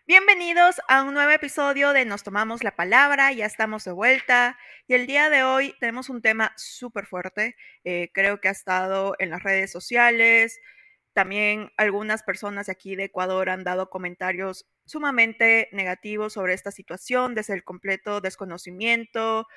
Bienvenidos a un nuevo episodio de Nos Tomamos la Palabra, ya estamos de vuelta y el día de hoy tenemos un tema súper fuerte, creo que ha estado en las redes sociales, también algunas personas de aquí de Ecuador han dado comentarios sumamente negativos sobre esta situación, desde el completo desconocimiento,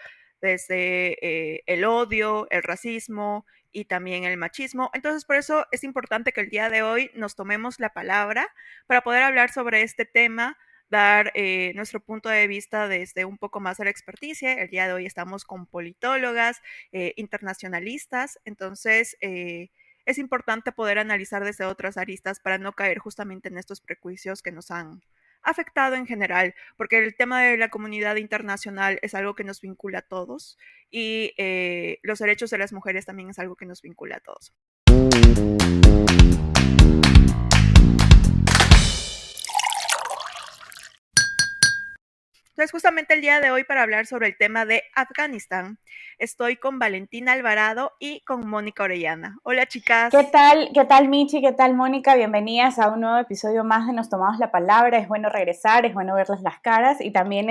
desde el odio, el racismo y también el machismo. Entonces, por eso es importante que el día de hoy nos tomemos la palabra para poder hablar sobre este tema, dar nuestro punto de vista desde un poco más de la experticia. El día de hoy estamos con politólogas, internacionalistas, entonces es importante poder analizar desde otras aristas para no caer justamente en estos prejuicios que nos han afectado en general, porque el tema de la comunidad internacional es algo que nos vincula a todos y los derechos de las mujeres también es algo que nos vincula a todos. Entonces, justamente el día de hoy para hablar sobre el tema de Afganistán, estoy con Valentina Alvarado y con Mónica Orellana. Hola, chicas. Qué tal Michi? ¿Qué tal Mónica? Bienvenidas a un nuevo episodio más de Nos Tomamos la Palabra. Es bueno regresar, es bueno verles las caras y también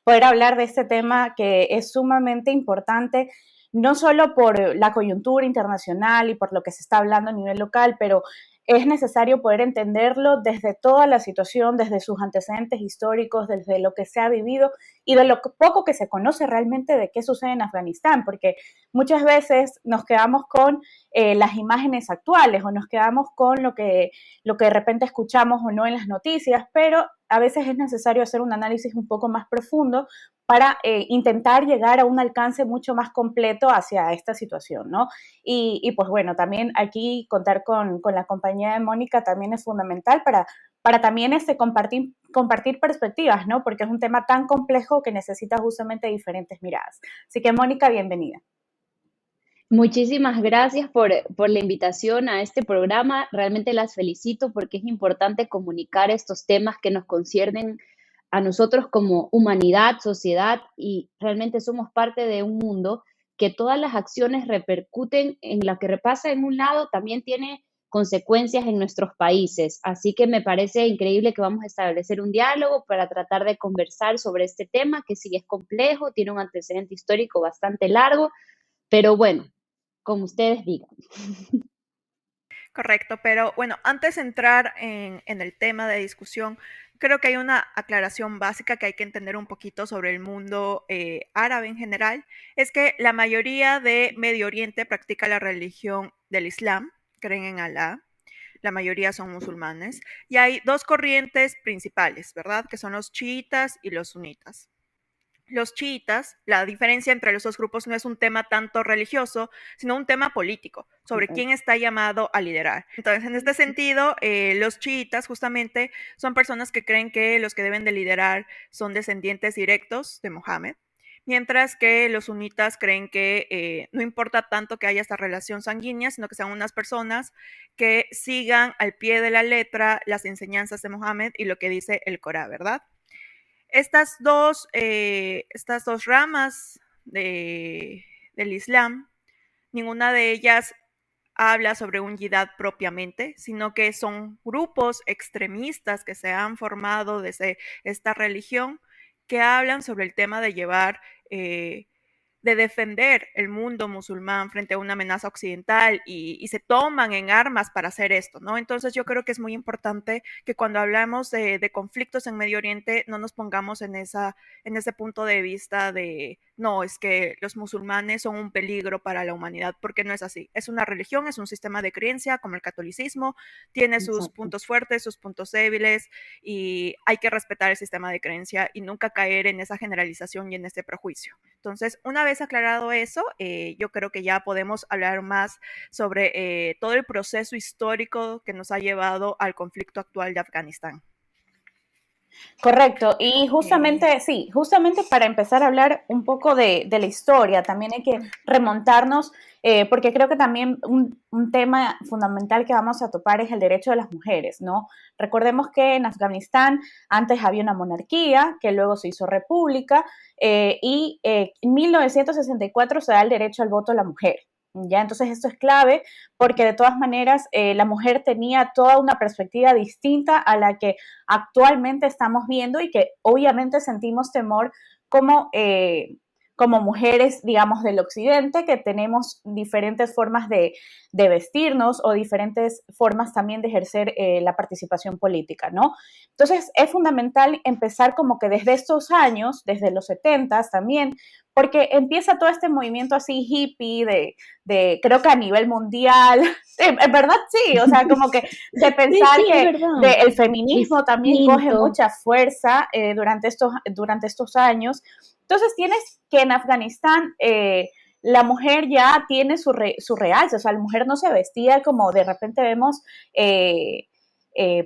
poder hablar de este tema que es sumamente importante, no solo por la coyuntura internacional y por lo que se está hablando a nivel local, pero es necesario poder entenderlo desde toda la situación, desde sus antecedentes históricos, desde lo que se ha vivido y de lo poco que se conoce realmente de qué sucede en Afganistán, porque muchas veces nos quedamos con las imágenes actuales o nos quedamos con lo que de repente escuchamos o no en las noticias, pero a veces es necesario hacer un análisis un poco más profundo para intentar llegar a un alcance mucho más completo hacia esta situación, ¿no? Y pues bueno, también aquí contar con la compañía de Mónica también es fundamental para también compartir perspectivas, ¿no? Porque es un tema tan complejo que necesita justamente diferentes miradas. Así que Mónica, bienvenida. Muchísimas gracias por la invitación a este programa. Realmente las felicito porque es importante comunicar estos temas que nos conciernen a nosotros como humanidad, sociedad y realmente somos parte de un mundo que todas las acciones repercuten en lo que repasa en un lado, también tiene consecuencias en nuestros países. Así que me parece increíble que vamos a establecer un diálogo para tratar de conversar sobre este tema que sí es complejo, tiene un antecedente histórico bastante largo, pero bueno, como ustedes digan. Correcto, pero bueno, antes de entrar en el tema de discusión, creo que hay una aclaración básica que hay que entender un poquito sobre el mundo árabe en general. Es que la mayoría de Medio Oriente practica la religión del Islam, creen en Alá, la mayoría son musulmanes, y hay dos corrientes principales, ¿verdad? Que son los chiitas y los sunitas. Los chiitas, la diferencia entre los dos grupos no es un tema tanto religioso, sino un tema político, sobre quién está llamado a liderar. Entonces, en este sentido, los chiitas justamente son personas que creen que los que deben de liderar son descendientes directos de Mohammed, mientras que los sunitas creen que no importa tanto que haya esta relación sanguínea, sino que sean unas personas que sigan al pie de la letra las enseñanzas de Mohammed y lo que dice el Corán, ¿verdad? Estas dos ramas del Islam, ninguna de ellas habla sobre un yihad propiamente, sino que son grupos extremistas que se han formado desde esta religión que hablan sobre el tema de llevar de defender el mundo musulmán frente a una amenaza occidental y se toman en armas para hacer esto, ¿no? Entonces yo creo que es muy importante que cuando hablamos de conflictos en Medio Oriente no nos pongamos en ese punto de vista de, no, es que los musulmanes son un peligro para la humanidad, porque no es así. Es una religión, es un sistema de creencia como el catolicismo, tiene sus Exacto. puntos fuertes, sus puntos débiles y hay que respetar el sistema de creencia y nunca caer en esa generalización y en ese prejuicio. Entonces, una vez aclarado eso, yo creo que ya podemos hablar más sobre todo el proceso histórico que nos ha llevado al conflicto actual de Afganistán. Correcto, y Eh, justamente, sí, justamente para empezar a hablar un poco de la historia, también hay que remontarnos, porque creo que también un tema fundamental que vamos a topar es el derecho de las mujeres, ¿no? Recordemos que en Afganistán antes había una monarquía, que luego se hizo república, y en 1964 se da el derecho al voto a la mujer. ¿ya? Entonces esto es clave porque de todas maneras la mujer tenía toda una perspectiva distinta a la que actualmente estamos viendo y que obviamente sentimos temor como, como mujeres, digamos, del occidente, que tenemos diferentes formas de vestirnos o diferentes formas también de ejercer la participación política, ¿no? Entonces es fundamental empezar como que desde estos años, desde los 70 también, porque empieza todo este movimiento así hippie creo que a nivel mundial, en verdad sí, o sea, como que de Sí, pensar sí, es que verdad. el feminismo también coge Distinto. mucha fuerza durante estos años. Entonces tienes que en Afganistán la mujer ya tiene su realce, o sea, la mujer no se vestía como de repente vemos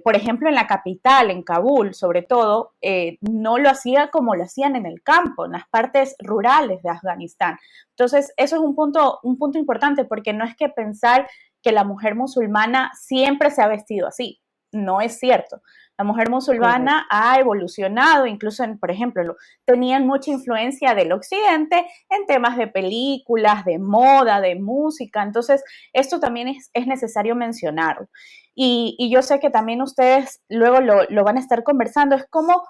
por ejemplo, en la capital, en Kabul, sobre todo, no lo hacía como lo hacían en el campo, en las partes rurales de Afganistán. Entonces, eso es un punto importante, porque no es que pensar que la mujer musulmana siempre se ha vestido así. No es cierto. La mujer musulmana Correcto. ha evolucionado, incluso, por ejemplo, tenían mucha influencia del occidente en temas de películas, de moda, de música. Entonces, esto también es necesario mencionarlo. Y yo sé que también ustedes luego lo van a estar conversando, es como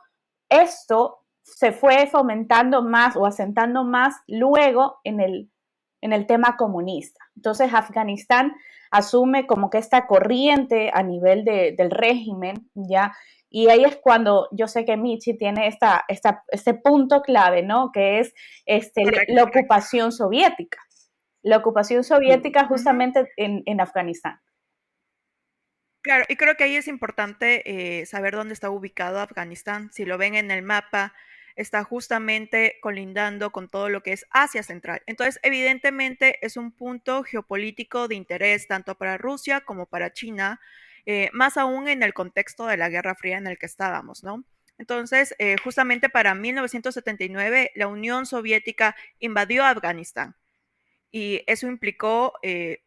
esto se fue fomentando más o asentando más luego en el tema comunista. Entonces Afganistán asume como que esta corriente a nivel del régimen, ¿ya? Y ahí es cuando yo sé que Michi tiene este punto clave, ¿no? Que es Correcto, la correcto. ocupación soviética. La ocupación Sí. soviética Ujú. justamente en Afganistán. Claro, y creo que ahí es importante saber dónde está ubicado Afganistán. Si lo ven en el mapa, está justamente colindando con todo lo que es Asia Central. Entonces, evidentemente es un punto geopolítico de interés tanto para Rusia como para China, más aún en el contexto de la Guerra Fría en el que estábamos, ¿no? Entonces, justamente para 1979, la Unión Soviética invadió Afganistán. Y eso implicó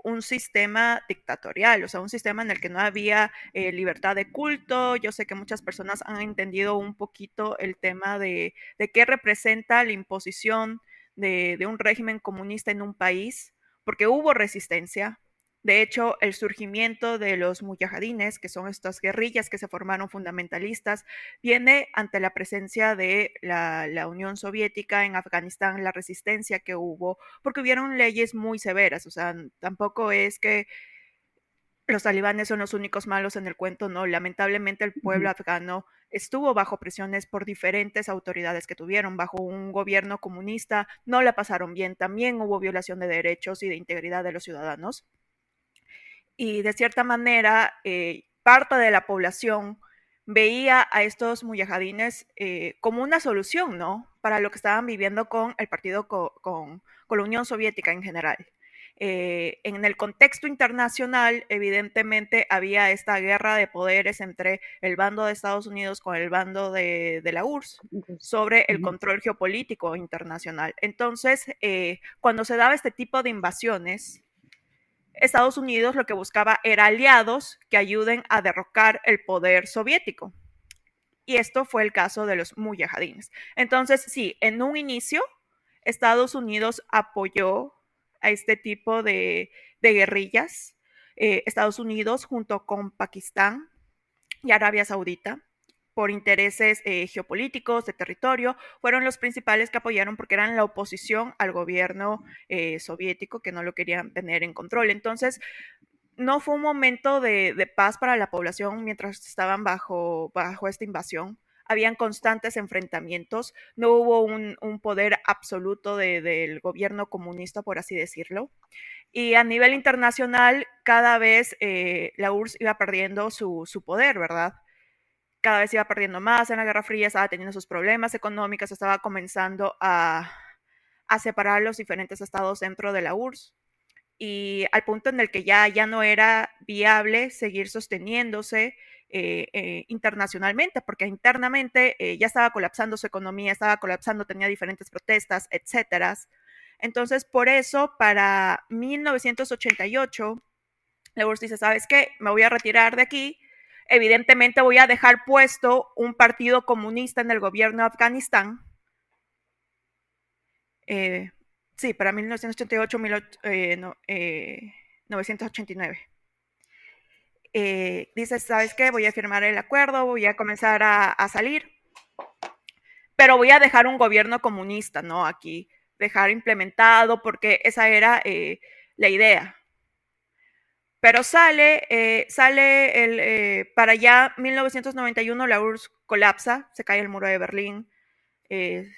un sistema dictatorial, o sea, un sistema en el que no había libertad de culto. Yo sé que muchas personas han entendido un poquito el tema de qué representa la imposición de un régimen comunista en un país, porque hubo resistencia. De hecho, el surgimiento de los mujahidines, que son estas guerrillas que se formaron fundamentalistas, viene ante la presencia de la Unión Soviética en Afganistán, la resistencia que hubo, porque hubieron leyes muy severas, o sea, tampoco es que los talibanes son los únicos malos en el cuento, no, lamentablemente el pueblo Ujú. afgano estuvo bajo presiones por diferentes autoridades que tuvieron, bajo un gobierno comunista, no la pasaron bien, también hubo violación de derechos y de integridad de los ciudadanos, y de cierta manera parte de la población veía a estos mujahidines como una solución, ¿no? Para lo que estaban viviendo con el partido, con la Unión Soviética en general. En el contexto internacional, evidentemente, había esta guerra de poderes entre el bando de Estados Unidos con el bando de la URSS sobre el Ujú. control geopolítico internacional. Entonces, cuando se daba este tipo de invasiones, Estados Unidos lo que buscaba era aliados que ayuden a derrocar el poder soviético. Y esto fue el caso de los mujahidines. Entonces, sí, en un inicio, Estados Unidos apoyó a este tipo de guerrillas. Estados Unidos junto con Pakistán y Arabia Saudita, por intereses geopolíticos, de territorio, fueron los principales que apoyaron porque eran la oposición al gobierno soviético que no lo querían tener en control. Entonces, no fue un momento de paz para la población mientras estaban bajo esta invasión. Habían constantes enfrentamientos, no hubo un poder absoluto del gobierno comunista, por así decirlo. Y a nivel internacional, cada vez la URSS iba perdiendo su poder, ¿verdad? Cada vez iba perdiendo más en la Guerra Fría, estaba teniendo sus problemas económicos, estaba comenzando a separar los diferentes estados dentro de la URSS y al punto en el que ya no era viable seguir sosteniéndose internacionalmente, porque internamente ya estaba colapsando su economía, estaba colapsando, tenía diferentes protestas, etcétera. Entonces, por eso, para 1988, la URSS dice, ¿sabes qué? Me voy a retirar de aquí. Evidentemente voy a dejar puesto un partido comunista en el gobierno de Afganistán, eh, Sí, para 1988, 989. Dice, ¿sabes qué? Voy a firmar el acuerdo, voy a comenzar a salir, pero voy a dejar un gobierno comunista, ¿no? Aquí, dejar implementado, porque esa era la idea. Pero para allá 1991 la URSS colapsa, se cae el muro de Berlín, eh,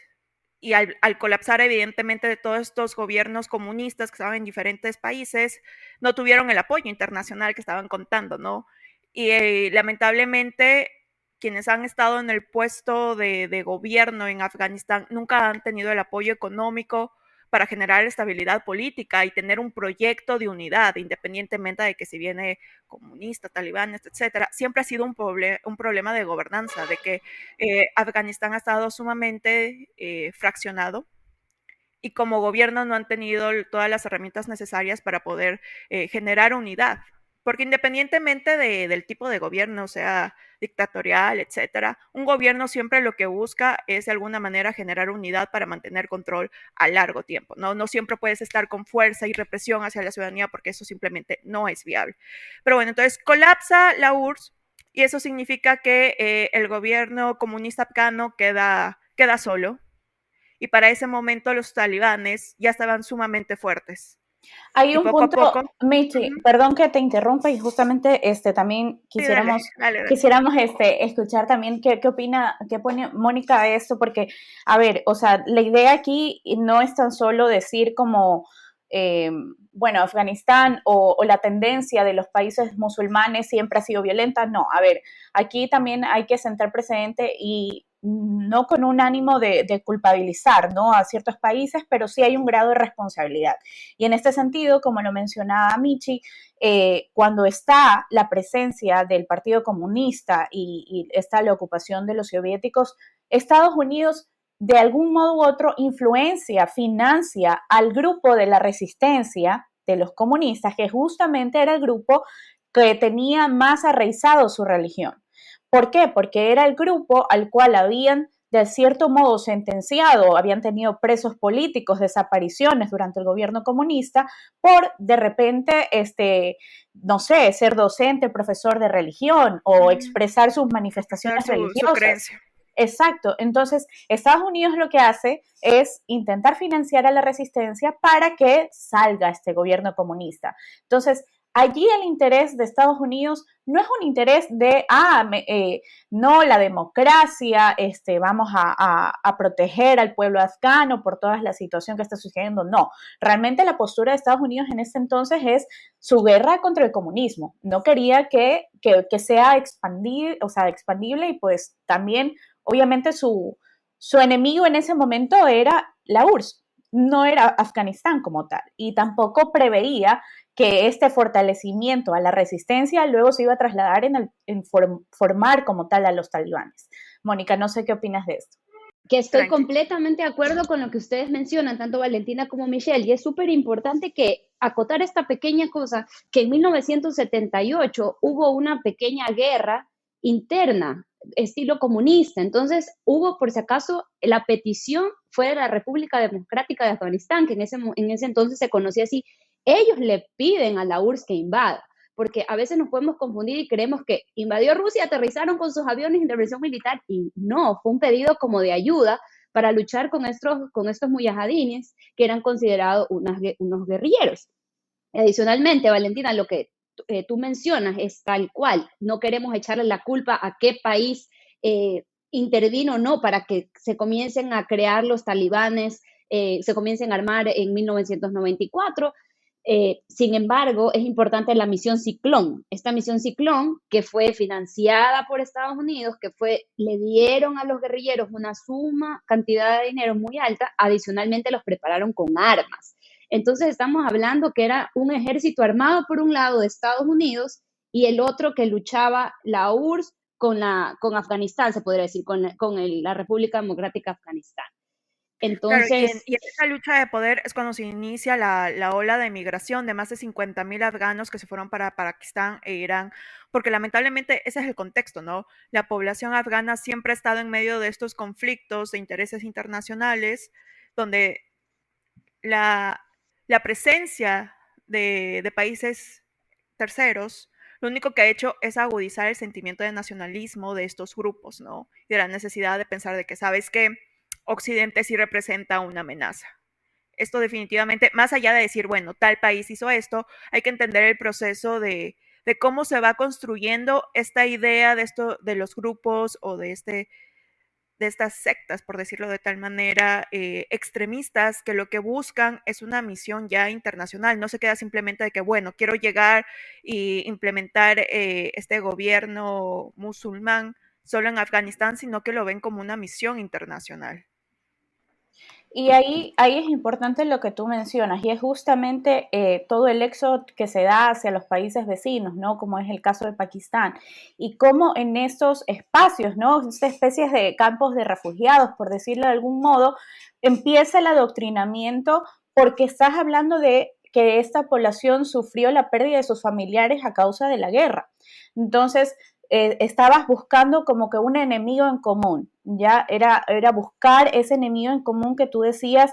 y al colapsar evidentemente de todos estos gobiernos comunistas que estaban en diferentes países, no tuvieron el apoyo internacional que estaban contando, ¿no? Y lamentablemente quienes han estado en el puesto de gobierno en Afganistán nunca han tenido el apoyo económico para generar estabilidad política y tener un proyecto de unidad, independientemente de que si viene comunista, talibanes, etcétera, siempre ha sido un problema de gobernanza, de que Afganistán ha estado sumamente fraccionado y como gobierno no han tenido todas las herramientas necesarias para poder generar unidad. Porque independientemente del tipo de gobierno, sea dictatorial, etcétera, un gobierno siempre lo que busca es de alguna manera generar unidad para mantener control a largo tiempo. No siempre puedes estar con fuerza y represión hacia la ciudadanía porque eso simplemente no es viable. Pero bueno, entonces colapsa la URSS y eso significa que el gobierno comunista afgano queda solo, y para ese momento los talibanes ya estaban sumamente fuertes. Hay Y un poco a punto, poco, Michi, ujú, perdón que te interrumpa y justamente también sí, dale, dale, dale. quisiéramos escuchar también qué opina, qué pone Mónica de esto, porque, a ver, o sea, la idea aquí no es tan solo decir como, eh, bueno, Afganistán o la tendencia de los países musulmanes siempre ha sido violenta, no, a ver, aquí también hay que sentar precedente y no con un ánimo de culpabilizar, ¿no? A ciertos países, pero sí hay un grado de responsabilidad. Y en este sentido, como lo mencionaba Michi, cuando está la presencia del Partido Comunista y está la ocupación de los soviéticos, Estados Unidos de algún modo u otro influencia, financia al grupo de la resistencia de los comunistas, que justamente era el grupo que tenía más arraigado su religión. ¿Por qué? Porque era el grupo al cual habían de cierto modo sentenciado, habían tenido presos políticos, desapariciones durante el gobierno comunista por de repente, no sé, ser docente, profesor de religión o expresar sus Expresar manifestaciones su religiosas. creencia. Exacto. Entonces, Estados Unidos lo que hace es intentar financiar a la resistencia para que salga este gobierno comunista. Entonces, allí el interés de Estados Unidos no es un interés de, no, la democracia, vamos a proteger al pueblo afgano por toda la situación que está sucediendo. No, realmente la postura de Estados Unidos en ese entonces es su guerra contra el comunismo. No quería que sea expandible, o sea, expandible y pues también obviamente su enemigo en ese momento era la URSS, no era Afganistán como tal, y tampoco preveía que este fortalecimiento a la resistencia luego se iba a trasladar en formar como tal a los talibanes. Mónica, no sé qué opinas de esto. Que estoy Tranqui. completamente de acuerdo con lo que ustedes mencionan, tanto Valentina como Michelle, y es súper importante que acotar esta pequeña cosa, que en 1978 hubo una pequeña guerra interna, estilo comunista, entonces hubo, por si acaso, la petición fue de la República Democrática de Afganistán, que en ese entonces se conocía así, ellos le piden a la URSS que invada, porque a veces nos podemos confundir y creemos que invadió Rusia, aterrizaron con sus aviones de intervención militar y no, fue un pedido como de ayuda para luchar con estos muyahadines que eran considerados unos guerrilleros. Adicionalmente, Valentina, lo que tú mencionas es tal cual, no queremos echarle la culpa a qué país intervino o no para que se comiencen a crear los talibanes, se comiencen a armar en 1994. Sin embargo, es importante la misión Ciclón. Esta misión Ciclón, que fue financiada por Estados Unidos, le dieron a los guerrilleros una suma, cantidad de dinero muy alta, adicionalmente los prepararon con armas. Entonces estamos hablando que era un ejército armado por un lado de Estados Unidos y el otro que luchaba la URSS con Afganistán, se podría decir, la República Democrática de Afganistán. Claro, Entonces, y en esa lucha de poder es cuando se inicia la ola de migración de más de 50.000 afganos que se fueron para Pakistán e Irán, porque lamentablemente ese es el contexto, ¿no? La población afgana siempre ha estado en medio de estos conflictos de intereses internacionales, donde la, la presencia de países terceros, lo único que ha hecho es agudizar el sentimiento de nacionalismo de estos grupos, ¿no? Y de la necesidad de pensar de que, ¿sabes que Occidente sí representa una amenaza? Esto definitivamente, más allá de decir, bueno, tal país hizo esto, hay que entender el proceso de cómo se va construyendo esta idea de esto, de los grupos o de estas sectas, por decirlo de tal manera, extremistas, que lo que buscan es una misión ya internacional. No se queda simplemente de que, bueno, quiero llegar y implementar este gobierno musulmán solo en Afganistán, sino que lo ven como una misión internacional. Y ahí es importante lo que tú mencionas, y es justamente todo el éxodo que se da hacia los países vecinos, ¿no? Como es el caso de Pakistán, y cómo en estos espacios, ¿no? Estas especies de campos de refugiados, por decirlo de algún modo, empieza el adoctrinamiento porque estás hablando de que esta población sufrió la pérdida de sus familiares a causa de la guerra. Entonces, estabas buscando como que un enemigo en común, ya era buscar ese enemigo en común que tú decías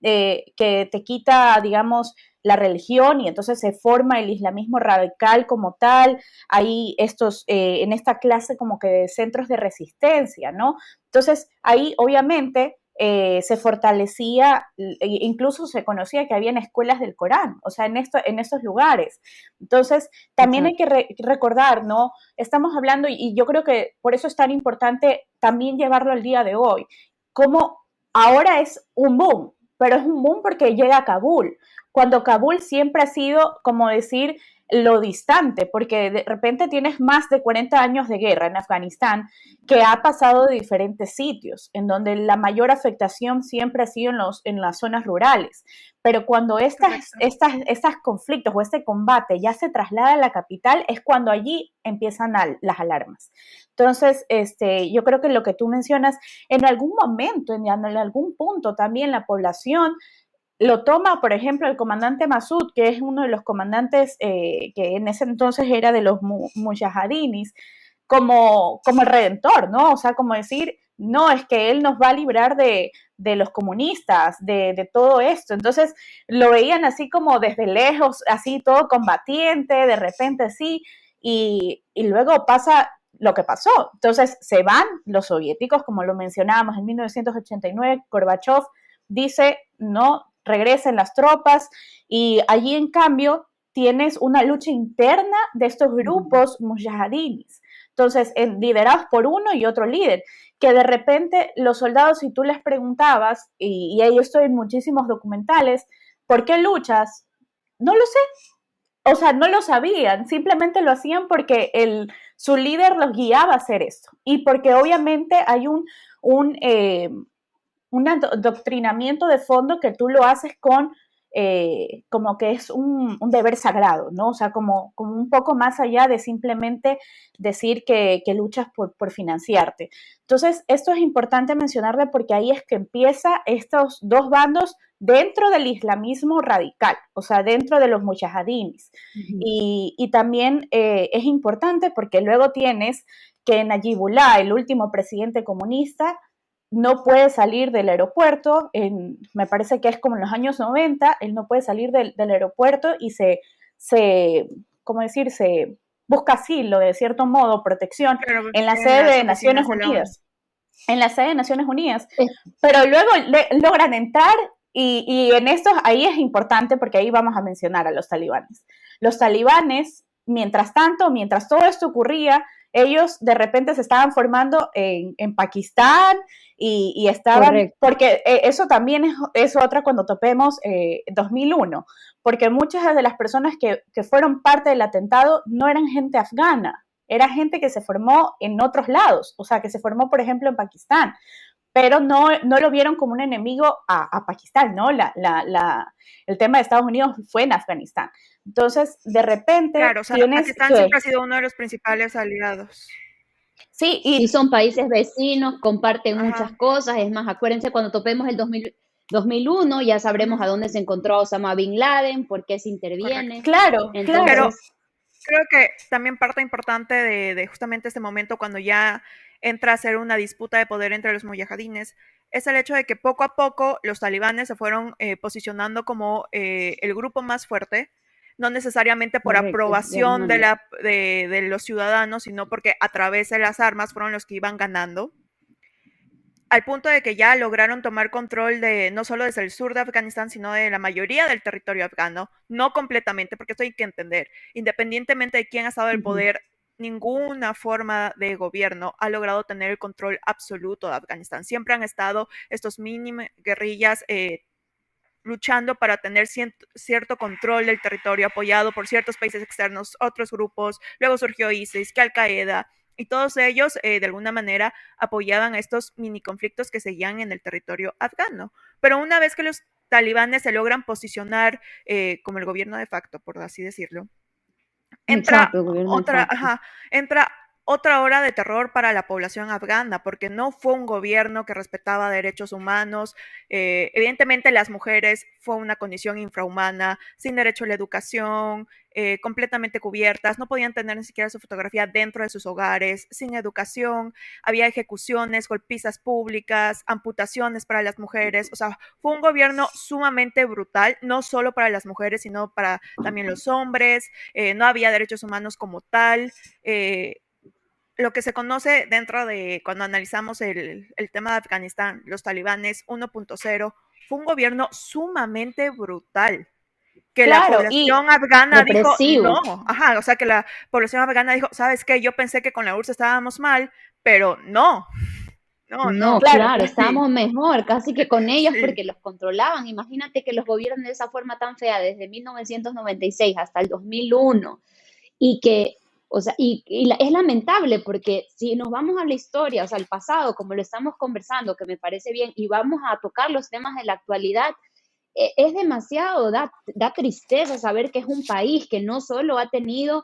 que te quita, digamos, la religión y entonces se forma el islamismo radical como tal, hay estos, en esta clase como que de centros de resistencia, ¿no? Entonces ahí obviamente se fortalecía, incluso se conocía que habían escuelas del Corán, o sea, en estos lugares. Entonces, también hay Exacto. que recordar, ¿no? Estamos hablando, y yo creo que por eso es tan importante también llevarlo al día de hoy, como ahora es un boom, pero es un boom porque llega a Kabul, cuando Kabul siempre ha sido, como decir, lo distante, porque de repente tienes más de 40 años de guerra en Afganistán que ha pasado de diferentes sitios, en donde la mayor afectación siempre ha sido en las zonas rurales. Pero cuando Correcto. estas conflictos o este combate ya se traslada a la capital, es cuando allí empiezan las alarmas. Entonces, yo creo que lo que tú mencionas, en algún momento, en algún punto también la población lo toma, por ejemplo, el comandante Masud, que es uno de los comandantes que en ese entonces era de los mujahadinis, como el redentor, ¿no? O sea, como decir, no, es que él nos va a librar de los comunistas, de todo esto. Entonces lo veían así como desde lejos, así todo combatiente, de repente sí, y luego pasa lo que pasó. Entonces se van los soviéticos, como lo mencionábamos en 1989, Gorbachev dice, no, regresen las tropas, y allí en cambio tienes una lucha interna de estos grupos mujahadinis. Entonces, liderados por uno y otro líder, que de repente los soldados, si tú les preguntabas, y ahí estoy en muchísimos documentales, ¿por qué luchas? No lo sé, o sea, no lo sabían, simplemente lo hacían porque su líder los guiaba a hacer esto, y porque obviamente hay un, eh, un adoctrinamiento de fondo que tú lo haces con como que es un deber sagrado, ¿no? O sea, como un poco más allá de simplemente decir que luchas por financiarte. Entonces, esto es importante mencionarle porque ahí es que empieza estos dos bandos dentro del islamismo radical, o sea, dentro de los mujahadinis. Ujú. Y también es importante porque luego tienes que Nayibullah, el último presidente comunista, no puede salir del aeropuerto, me parece que es como en los años 90, él no puede salir del aeropuerto y ¿cómo decir? Se busca asilo, de cierto modo, protección Claro, en la en sede las de Naciones oficinas de la ONU. Unidas, en la sede de Naciones Unidas, Eh, pero luego logran entrar y en estos, ahí es importante porque ahí vamos a mencionar a los talibanes. Los talibanes, mientras tanto, mientras todo esto ocurría, ellos de repente se estaban formando en Pakistán y estaban, Correcto. porque eso también es otra cuando topemos 2001, porque muchas de las personas que fueron parte del atentado no eran gente afgana, era gente que se formó en otros lados, o sea, que se formó, por ejemplo, en Pakistán, pero no lo vieron como un enemigo a Pakistán, ¿no? El tema de Estados Unidos fue en Afganistán. Entonces, de repente Claro, o sea, tienes Pakistán que, siempre ha sido uno de los principales aliados. sí, Sí, son países vecinos, comparten muchas Ajá. cosas. Es más, acuérdense, cuando topemos el 2001, ya sabremos Ujú, a dónde se encontró Osama Bin Laden, por qué se correcto. interviene. claro, claro. Pero Entonces, creo que también parte importante de justamente este momento cuando ya entra a ser una disputa de poder entre los mujahidines, es el hecho de que poco a poco los talibanes se fueron posicionando como el grupo más fuerte, no necesariamente por Correcto, de aprobación alguna manera. de los ciudadanos, sino porque a través de las armas fueron los que iban ganando, al punto de que ya lograron tomar control de no solo desde el sur de Afganistán, sino de la mayoría del territorio afgano, no completamente, porque esto hay que entender, independientemente de quién ha estado en el Ujú. poder, ninguna forma de gobierno ha logrado tener el control absoluto de Afganistán. Siempre han estado estos mini guerrillas luchando para tener cierto control del territorio apoyado por ciertos países externos, otros grupos, luego surgió ISIS, que Al-Qaeda, y todos ellos de alguna manera apoyaban a estos mini conflictos que seguían en el territorio afgano. Pero una vez que los talibanes se logran posicionar como el gobierno de facto, por así decirlo, entra Exacto, el gobierno de otra, facto. ajá, entra otra hora de terror para la población afgana, porque no fue un gobierno que respetaba derechos humanos. Evidentemente, las mujeres fue una condición infrahumana, sin derecho a la educación, completamente cubiertas, no podían tener ni siquiera su fotografía dentro de sus hogares, sin educación, había ejecuciones, golpizas públicas, amputaciones para las mujeres. O sea, fue un gobierno sumamente brutal, no solo para las mujeres, sino para también los hombres. No había derechos humanos como tal. Lo que se conoce dentro de cuando analizamos el tema de Afganistán, los talibanes 1.0, fue un gobierno sumamente brutal, que la Claro, y población afgana dijo Represivo. no, ajá, o sea que la población afgana dijo, ¿sabes qué? Yo pensé que con la URSS estábamos mal, pero no, no, No, no, claro, claro, sí, estábamos mejor, casi que con ellos sí, porque los controlaban. Imagínate que los gobiernan de esa forma tan fea desde 1996 hasta el 2001 y que, o sea, es lamentable porque si nos vamos a la historia, o sea, al pasado, como lo estamos conversando, que me parece bien, y vamos a tocar los temas de la actualidad, es demasiado, da tristeza saber que es un país que no solo ha tenido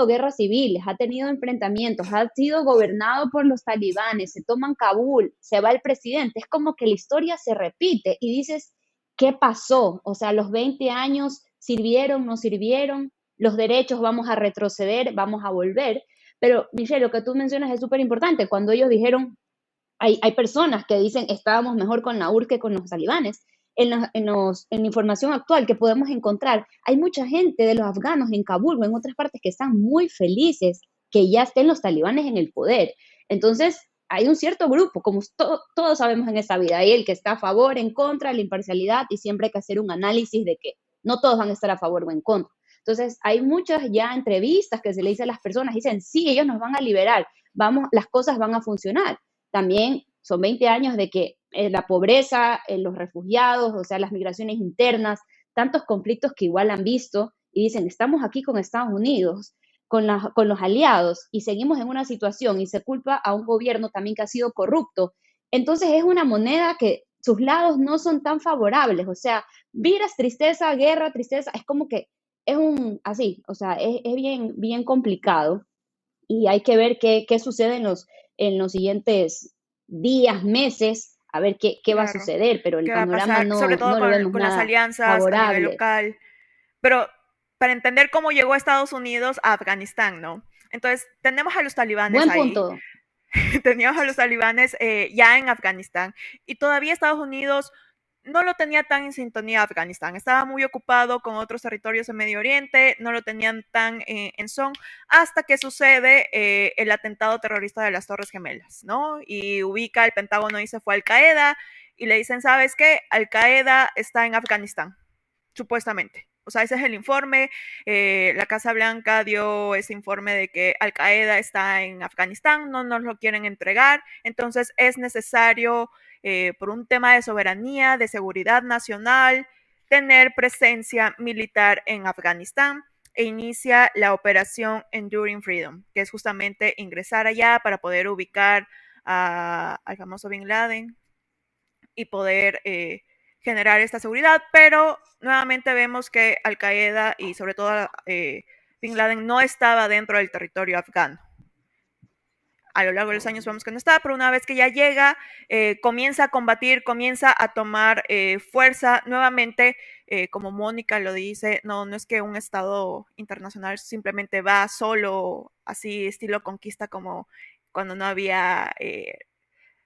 guerras civiles, ha tenido enfrentamientos, ha sido gobernado por los talibanes, se toman Kabul, se va el presidente, es como que la historia se repite y dices, ¿qué pasó? O sea, los 20 años sirvieron, no sirvieron, los derechos vamos a retroceder, vamos a volver. Pero, Michelle, lo que tú mencionas es súper importante. Cuando ellos dijeron, hay personas que dicen estábamos mejor con la URSS que con los talibanes. En la información actual que podemos encontrar, hay mucha gente de los afganos en Kabul o en otras partes que están muy felices que ya estén los talibanes en el poder. Entonces, hay un cierto grupo, como todos sabemos en esta vida, hay el que está a favor, en contra, la imparcialidad, y siempre hay que hacer un análisis de que no todos van a estar a favor o en contra. Entonces, hay muchas ya entrevistas que se le dice a las personas, dicen, sí, ellos nos van a liberar, vamos, las cosas van a funcionar. También son 20 años de que la pobreza, los refugiados, o sea, las migraciones internas, tantos conflictos que igual han visto y dicen, estamos aquí con Estados Unidos, con los aliados y seguimos en una situación y se culpa a un gobierno también que ha sido corrupto. Entonces es una moneda que sus lados no son tan favorables, o sea, viras, tristeza, guerra, tristeza, es como que es un, así, o sea, es bien, bien complicado y hay que ver qué sucede en los siguientes días, meses, a ver qué va a claro. suceder, pero el ¿Qué va a panorama pasar? Sobre todo no lo vemos con las nada alianzas a nivel favorable. local. Pero para entender cómo llegó Estados Unidos a Afganistán, ¿no? Entonces, tenemos a los talibanes Buen ahí, punto. teníamos a los talibanes ya en Afganistán y todavía Estados Unidos no lo tenía tan en sintonía Afganistán, estaba muy ocupado con otros territorios en Medio Oriente, no lo tenían tan en son, hasta que sucede el atentado terrorista de las Torres Gemelas, ¿no? Y ubica el Pentágono y se fue Al Qaeda y le dicen, ¿sabes qué? Al Qaeda está en Afganistán supuestamente. O sea, ese es el informe. La Casa Blanca dio ese informe de que Al Qaeda está en Afganistán, no nos lo quieren entregar. Entonces es necesario, por un tema de soberanía, de seguridad nacional, tener presencia militar en Afganistán e inicia la operación Enduring Freedom, que es justamente ingresar allá para poder ubicar al famoso Bin Laden y poder generar esta seguridad, pero nuevamente vemos que Al Qaeda y sobre todo Bin Laden no estaba dentro del territorio afgano. A lo largo de los años vemos que no está, pero una vez que ya llega, comienza a combatir, comienza a tomar fuerza nuevamente, como Mónica lo dice, no es que un Estado internacional simplemente va solo, así estilo conquista como cuando no había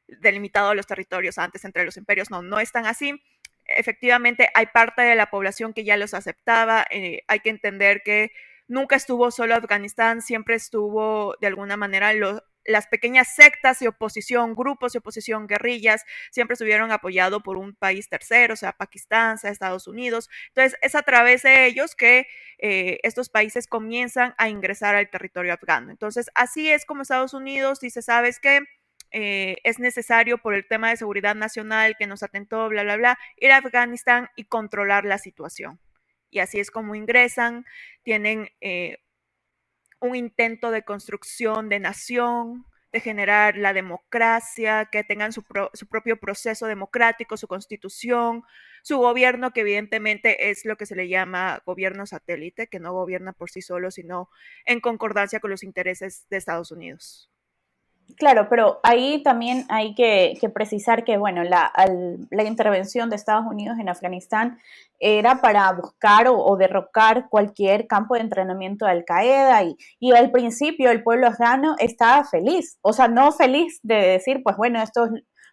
delimitado los territorios antes entre los imperios. No, no están así. Efectivamente, hay parte de la población que ya los aceptaba. Hay que entender que nunca estuvo solo Afganistán, siempre estuvo de alguna manera las pequeñas sectas de oposición, grupos de oposición, guerrillas, siempre estuvieron apoyados por un país tercero, sea Pakistán, sea Estados Unidos. Entonces, es a través de ellos que estos países comienzan a ingresar al territorio afgano. Entonces, así es como Estados Unidos dice, ¿sabes qué? Es necesario por el tema de seguridad nacional que nos atentó, bla, bla, bla, ir a Afganistán y controlar la situación. Y así es como ingresan, tienen un intento de construcción de nación, de generar la democracia, que tengan su propio proceso democrático, su constitución, su gobierno, que evidentemente es lo que se le llama gobierno satélite, que no gobierna por sí solo, sino en concordancia con los intereses de Estados Unidos. Claro, pero ahí también hay que precisar que, bueno, la intervención de Estados Unidos en Afganistán era para buscar o derrocar cualquier campo de entrenamiento de Al-Qaeda y al principio el pueblo afgano estaba feliz, o sea, no feliz de decir, pues bueno,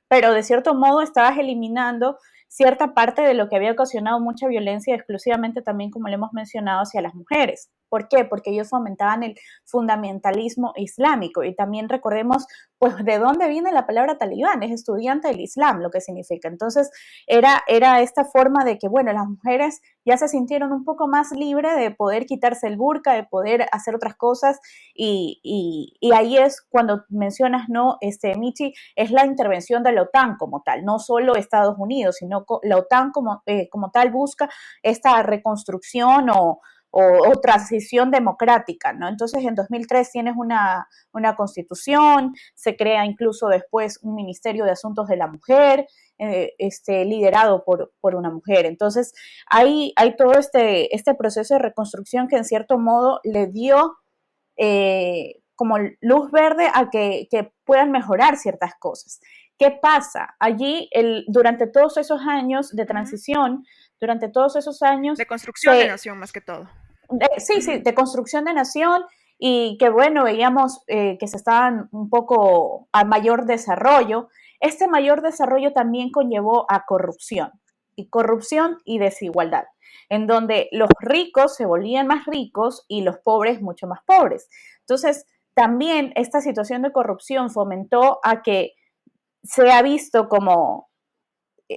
pero de cierto modo estabas eliminando cierta parte de lo que había ocasionado mucha violencia exclusivamente también, como le hemos mencionado, hacia las mujeres. ¿Por qué? Porque ellos fomentaban el fundamentalismo islámico y también recordemos pues de dónde viene la palabra talibán, es estudiante del Islam, lo que significa. Entonces era esta forma de que, bueno, las mujeres ya se sintieron un poco más libres de poder quitarse el burka, de poder hacer otras cosas y ahí es cuando mencionas, ¿no? Michi, es la intervención de la OTAN como tal, no solo Estados Unidos, sino la OTAN como tal busca esta reconstrucción o transición democrática, ¿no? Entonces, en 2003 tienes una constitución, se crea incluso después un Ministerio de Asuntos de la Mujer, liderado por una mujer. Entonces, hay todo este proceso de reconstrucción que en cierto modo le dio como luz verde a que puedan mejorar ciertas cosas. ¿Qué pasa? Allí, durante todos esos años de transición, durante todos esos años... De construcción de nación, más que todo. Sí, de construcción de nación y que, bueno, veíamos que se estaban un poco a mayor desarrollo. Este mayor desarrollo también conllevó a corrupción y desigualdad, en donde los ricos se volvían más ricos y los pobres mucho más pobres. Entonces, también esta situación de corrupción fomentó a que se ha visto como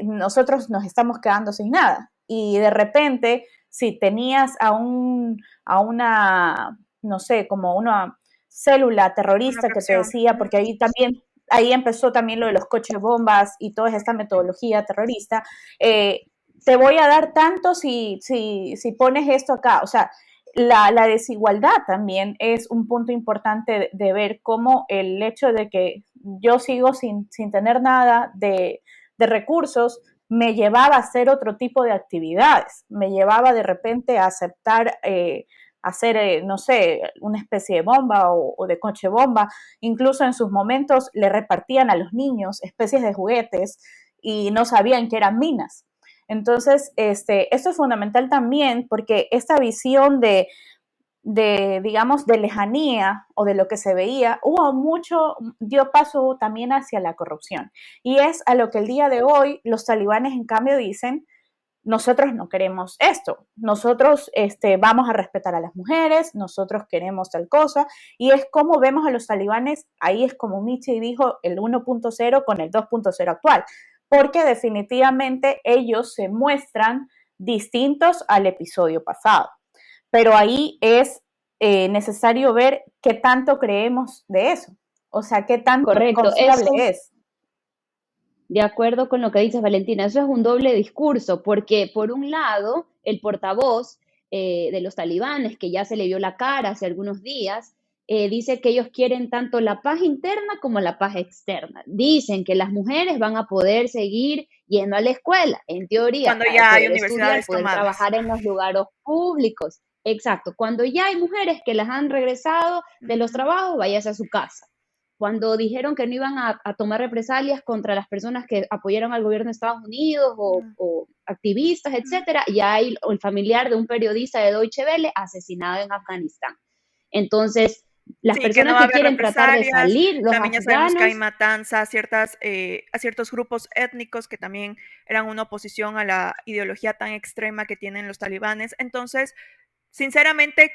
nosotros nos estamos quedando sin nada y de repente si tenías a una, no sé, como una célula terrorista que te decía, porque ahí empezó también lo de los coches bombas y toda esta metodología terrorista, te voy a dar tanto si pones esto acá, o sea, la desigualdad también es un punto importante de ver cómo el hecho de que yo sigo sin tener nada de recursos, me llevaba a hacer otro tipo de actividades, me llevaba de repente a aceptar hacer, no sé, una especie de bomba o de coche bomba, incluso en sus momentos le repartían a los niños especies de juguetes y no sabían que eran minas. Entonces, esto es fundamental también porque esta visión digamos, de lejanía o de lo que se veía, dio paso también hacia la corrupción. Y es a lo que el día de hoy los talibanes, en cambio, dicen, nosotros no queremos esto, nosotros vamos a respetar a las mujeres, nosotros queremos tal cosa, y es como vemos a los talibanes, ahí es como Michi dijo, el 1.0 con el 2.0 actual, porque definitivamente ellos se muestran distintos al episodio pasado. Pero ahí es necesario ver qué tanto creemos de eso, o sea, qué tanto confiable es. De acuerdo con lo que dices, Valentina, eso es un doble discurso, porque por un lado, el portavoz de los talibanes, que ya se le vio la cara hace algunos días, dice que ellos quieren tanto la paz interna como la paz externa. Dicen que las mujeres van a poder seguir yendo a la escuela, en teoría, cuando para ya hay poder universidades estudiar, poder tomadas. trabajar en los lugares públicos. Exacto, cuando ya hay mujeres que las han regresado de los trabajos, váyase a su casa. Cuando dijeron que no iban a tomar represalias contra las personas que apoyaron al gobierno de Estados Unidos o activistas, etcétera, ya hay el familiar de un periodista de Deutsche Welle asesinado en Afganistán. Entonces, las Sí, que no personas va a que haber quieren tratar de represalias. salir, los También ya sabemos que hay afganos. matanza a ciertos grupos étnicos que también eran una oposición a la ideología tan extrema que tienen los talibanes. Entonces, sinceramente,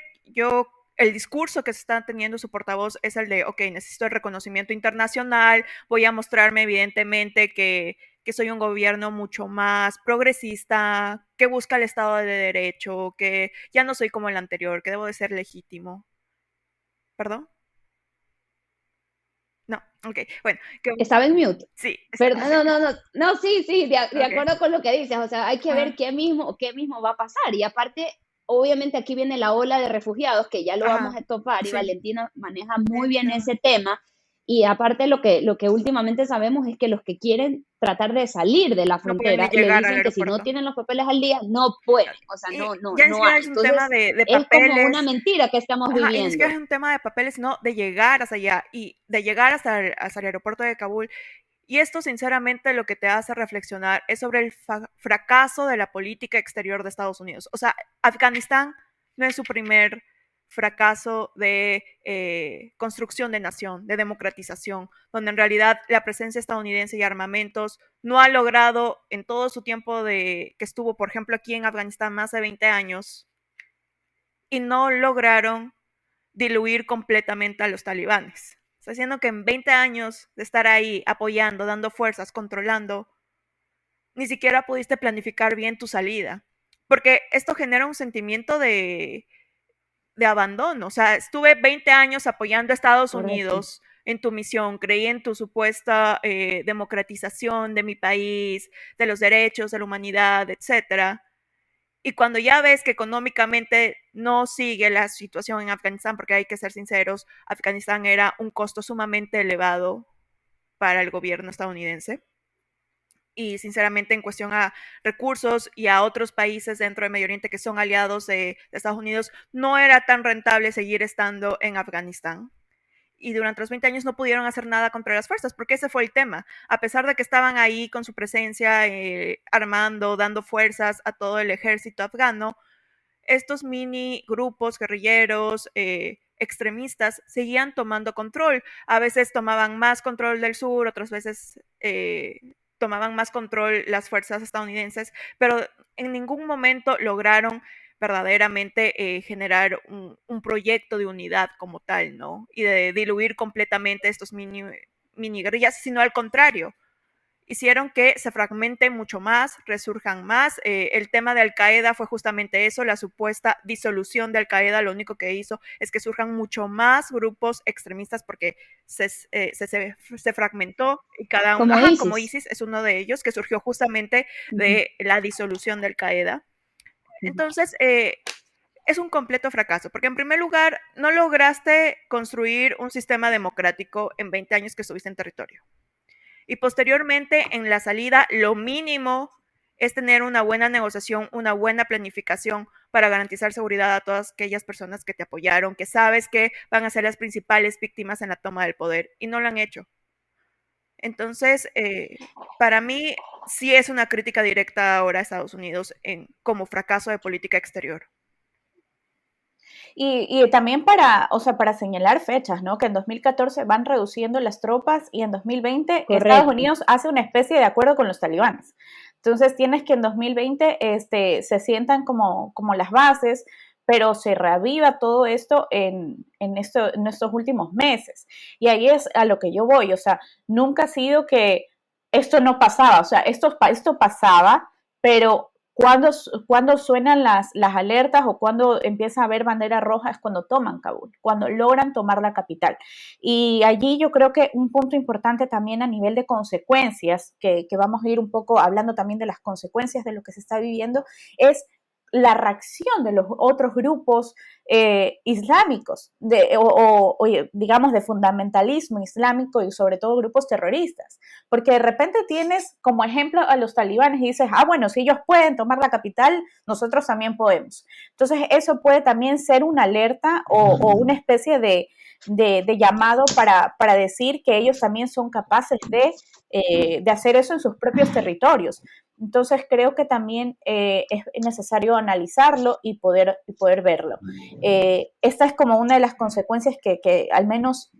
el discurso que se está teniendo su portavoz es el de, ok, necesito el reconocimiento internacional, voy a mostrarme evidentemente que soy un gobierno mucho más progresista, que busca el Estado de Derecho, que ya no soy como el anterior, que debo de ser legítimo. ¿Perdón? No, ok, bueno, Estaba en mute. sí, Pero no, sí, sí, de ok. acuerdo con lo que dices, o sea, hay que Ajá, ver qué mismo va a pasar. Y aparte, obviamente aquí viene la ola de refugiados, que ya lo vamos ajá, a topar, y sí, Valentina maneja sí, muy bien entiendo. ese tema. Y aparte lo que últimamente sabemos es que los que quieren tratar de salir de la No pueden ni frontera le llegar al dicen que si no aeropuerto. tienen los papeles al día, no pueden, o sea, Y no, ya ni no siquiera hay. es un tema Entonces, de es como una papeles. mentira que estamos Ajá, y ni siquiera viviendo. es un tema de papeles, sino de llegar hasta allá y de llegar hasta el aeropuerto de Kabul. Y esto, sinceramente, lo que te hace reflexionar es sobre el fracaso de la política exterior de Estados Unidos. O sea, Afganistán no es su primer fracaso de construcción de nación, de democratización, donde en realidad la presencia estadounidense y armamentos no ha logrado en todo su tiempo que estuvo, por ejemplo, aquí en Afganistán más de 20 años, y no lograron diluir completamente a los talibanes. Está diciendo que en 20 años de estar ahí apoyando, dando fuerzas, controlando, ni siquiera pudiste planificar bien tu salida. Porque esto genera un sentimiento de abandono. O sea, estuve 20 años apoyando a Estados Correcto. Unidos en tu misión, creí en tu supuesta democratización de mi país, de los derechos, de la humanidad, etcétera. Y cuando ya ves que económicamente no sigue la situación en Afganistán, porque hay que ser sinceros, Afganistán era un costo sumamente elevado para el gobierno estadounidense. Y sinceramente en cuestión a recursos y a otros países dentro del Medio Oriente que son aliados de Estados Unidos, no era tan rentable seguir estando en Afganistán. Y durante los 20 años no pudieron hacer nada contra las fuerzas, porque ese fue el tema. A pesar de que estaban ahí con su presencia, armando, dando fuerzas a todo el ejército afgano, estos mini grupos guerrilleros extremistas seguían tomando control. A veces tomaban más control del sur, otras veces tomaban más control las fuerzas estadounidenses, pero en ningún momento lograron verdaderamente generar un proyecto de unidad como tal, ¿no? Y de diluir completamente estos mini guerrillas, sino al contrario, hicieron que se fragmenten mucho más, resurjan más. El tema de Al Qaeda fue justamente eso, la supuesta disolución de Al Qaeda, lo único que hizo es que surjan mucho más grupos extremistas porque se fragmentó y cada uno, Como ajá, como ISIS. ISIS es uno de ellos, que surgió justamente Ujú, de la disolución de Al Qaeda. ujú. Entonces, es un completo fracaso, porque en primer lugar, no lograste construir un sistema democrático en 20 años que estuviste en territorio. Y posteriormente, en la salida, lo mínimo es tener una buena negociación, una buena planificación para garantizar seguridad a todas aquellas personas que te apoyaron, que sabes que van a ser las principales víctimas en la toma del poder, y no lo han hecho. Entonces, para mí, sí es una crítica directa ahora a Estados Unidos como fracaso de política exterior. Y también para, o sea, para señalar fechas, ¿no? Que en 2014 van reduciendo las tropas y en 2020 Estados Correcto. Unidos hace una especie de acuerdo con los talibanes. Entonces tienes que en 2020 se sientan como las bases, pero se reaviva todo esto en estos últimos meses. Y ahí es a lo que yo voy, o sea, nunca ha sido que esto no pasaba, o sea, esto pasaba, pero cuando suenan las alertas o cuando empieza a haber bandera roja es cuando toman Kabul, cuando logran tomar la capital. Y allí yo creo que un punto importante también a nivel de consecuencias, que vamos a ir un poco hablando también de las consecuencias de lo que se está viviendo, es la reacción de los otros grupos islámicos, digamos de fundamentalismo islámico y sobre todo grupos terroristas, porque de repente tienes como ejemplo a los talibanes y dices, bueno, si ellos pueden tomar la capital, nosotros también podemos. Entonces eso puede también ser una alerta o una especie de llamado para decir que ellos también son capaces de hacer eso en sus propios territorios. Entonces creo que también es necesario analizarlo y poder verlo. Esta es como una de las consecuencias que al menos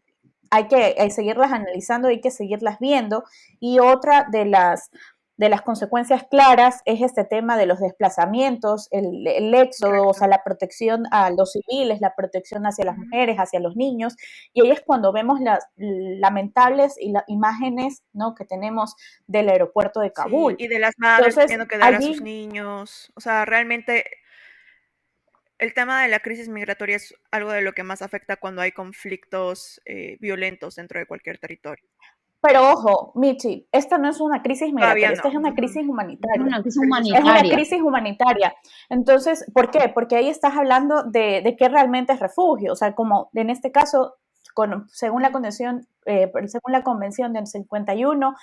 hay que seguirlas analizando, hay que seguirlas viendo. Y otra de las consecuencias claras es este tema de los desplazamientos, el éxodo, Correcto. o sea, la protección a los civiles, la protección hacia las mujeres, hacia los niños, y ahí es cuando vemos las lamentables imágenes, ¿no?, que tenemos del aeropuerto de Sí, Kabul. y de las madres Entonces, teniendo que dar a sus allí, niños. O sea, realmente el tema de la crisis migratoria es algo de lo que más afecta cuando hay conflictos violentos dentro de cualquier territorio. pero ojo, Michi, esta no es una crisis Todavía migratoria, esta no. es una Ujú. crisis Es humanitaria. una crisis Crisis Es una humanitaria. crisis humanitaria. Entonces, ¿por qué? Porque ahí estás hablando de qué realmente es refugio. O sea, como en este caso, según la según la convención del 51,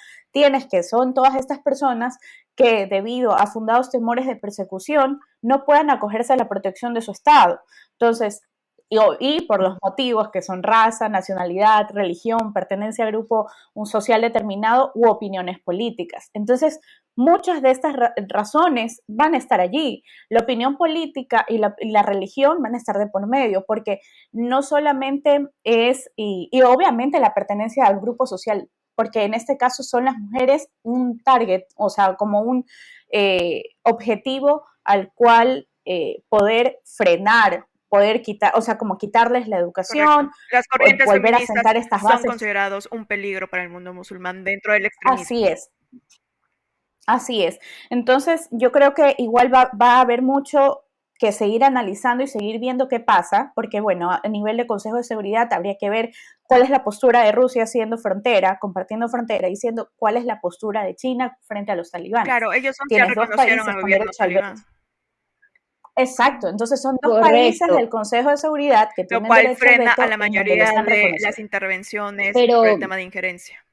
son todas estas personas que debido a fundados temores de persecución no puedan acogerse a la protección de su Estado. Entonces, y por los motivos que son raza, nacionalidad, religión, pertenencia a grupo un social determinado u opiniones políticas. Entonces, muchas de estas razones van a estar allí. La opinión política y la religión van a estar de por medio, porque no solamente y obviamente la pertenencia al grupo social, porque en este caso son las mujeres un target, o sea, como un objetivo al cual poder frenar, poder quitar, o sea, como quitarles la correcto. educación, Las corrientes volver a feministas sentar estas son bases. considerados un peligro para el mundo musulmán dentro del extremismo. Así es. Así es. Entonces, yo creo que igual va a haber mucho que seguir analizando y seguir viendo qué pasa, porque bueno, a nivel de Consejo de Seguridad habría que ver cuál es la postura de Rusia siendo frontera, compartiendo frontera, diciendo cuál es la postura de China frente a los talibanes. Claro, ellos ya Tienes dos reconocieron países al con gobierno derecho al veto. talibán, Exacto, entonces son dos países Correcto. del Consejo de Seguridad que lo tienen cual derecho al frena a veto la en donde lo mayoría están de las reconociendo. intervenciones por el Pero, tema de injerencia.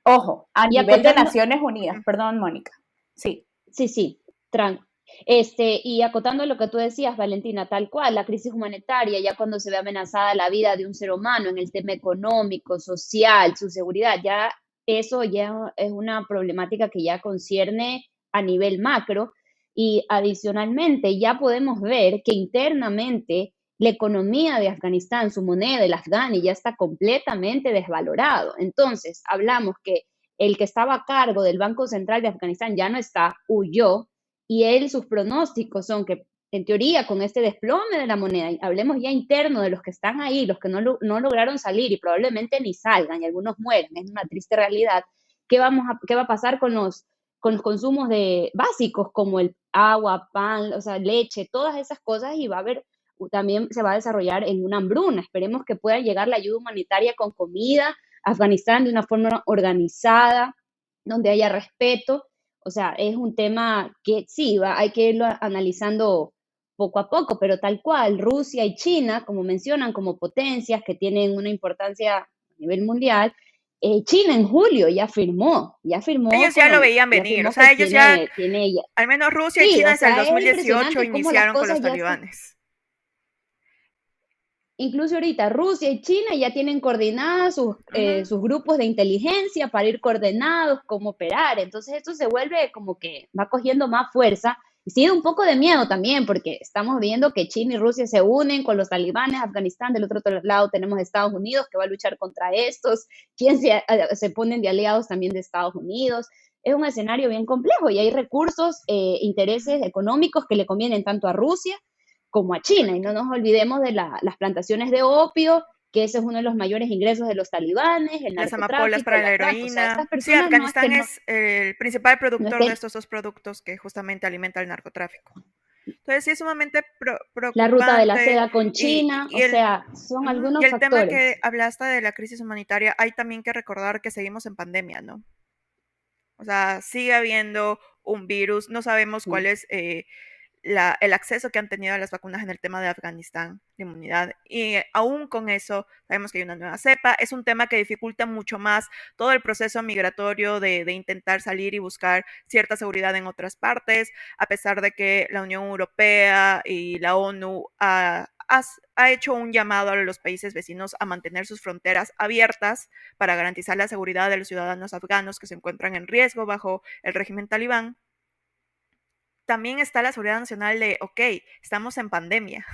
Ojo, a y nivel de acotando, Naciones Unidas, Ujú. perdón, Mónica. Sí, sí, sí, y acotando lo que tú decías, Valentina, tal cual, la crisis humanitaria, ya cuando se ve amenazada la vida de un ser humano en el tema económico, social, su seguridad, ya eso ya es una problemática que ya concierne a nivel macro y adicionalmente ya podemos ver que internamente la economía de Afganistán, su moneda, el afgani, ya está completamente desvalorado. Entonces, hablamos que el que estaba a cargo del Banco Central de Afganistán ya no está, huyó, y él, sus pronósticos son que, en teoría, con este desplome de la moneda, hablemos ya interno de los que están ahí, los que no lograron salir y probablemente ni salgan, y algunos mueren, es una triste realidad. ¿Qué va a pasar con los consumos básicos como el agua, pan, o sea, leche, todas esas cosas? Y va a haber, también se va a desarrollar en una hambruna. Esperemos que pueda llegar la ayuda humanitaria con comida a Afganistán de una forma organizada, donde haya respeto. O sea, es un tema que sí, hay que irlo analizando poco a poco, pero tal cual, Rusia y China, como mencionan, como potencias que tienen una importancia a nivel mundial, China en julio ya firmó Ellos ya lo veían ya venir, o firmó que sea, ellos ya, tiene ya. al menos Rusia y Sí, China o desde el sea, es 2018 impresionante cómo las iniciaron con los cosas ya están. talibanes. Incluso ahorita Rusia y China ya tienen coordinadas Ujú. sus grupos de inteligencia para ir coordinados, cómo operar. Entonces esto se vuelve como que va cogiendo más fuerza y sí da un poco de miedo también porque estamos viendo que China y Rusia se unen con los talibanes, Afganistán, del otro lado tenemos Estados Unidos que va a luchar contra estos, quien se ponen de aliados también de Estados Unidos. Es un escenario bien complejo y hay recursos, intereses económicos que le convienen tanto a Rusia como a China. Y no nos olvidemos de las plantaciones de opio, que ese es uno de los mayores ingresos de los talibanes, el Las amapolas narcotráfico, para la la trata. O sea, estas heroína. Sí, personas no es que Afganistán es el principal no es productor de que estos dos productos que justamente alimenta el narcotráfico. Entonces sí es sumamente la ruta de la preocupante seda con y, China, y o el, sea, son y algunos el tema que factores. hablaste de la crisis humanitaria, hay también que recordar que seguimos en pandemia, ¿no? O sea, sigue habiendo un virus, no sabemos cuál es el acceso que han tenido a las vacunas en el tema de Afganistán, de inmunidad. Y aún con eso, sabemos que hay una nueva cepa. Es un tema que dificulta mucho más todo el proceso migratorio de intentar salir y buscar cierta seguridad en otras partes, a pesar de que la Unión Europea y la ONU ha hecho un llamado a los países vecinos a mantener sus fronteras abiertas para garantizar la seguridad de los ciudadanos afganos que se encuentran en riesgo bajo el régimen talibán. También está la seguridad nacional de, ok, estamos en pandemia,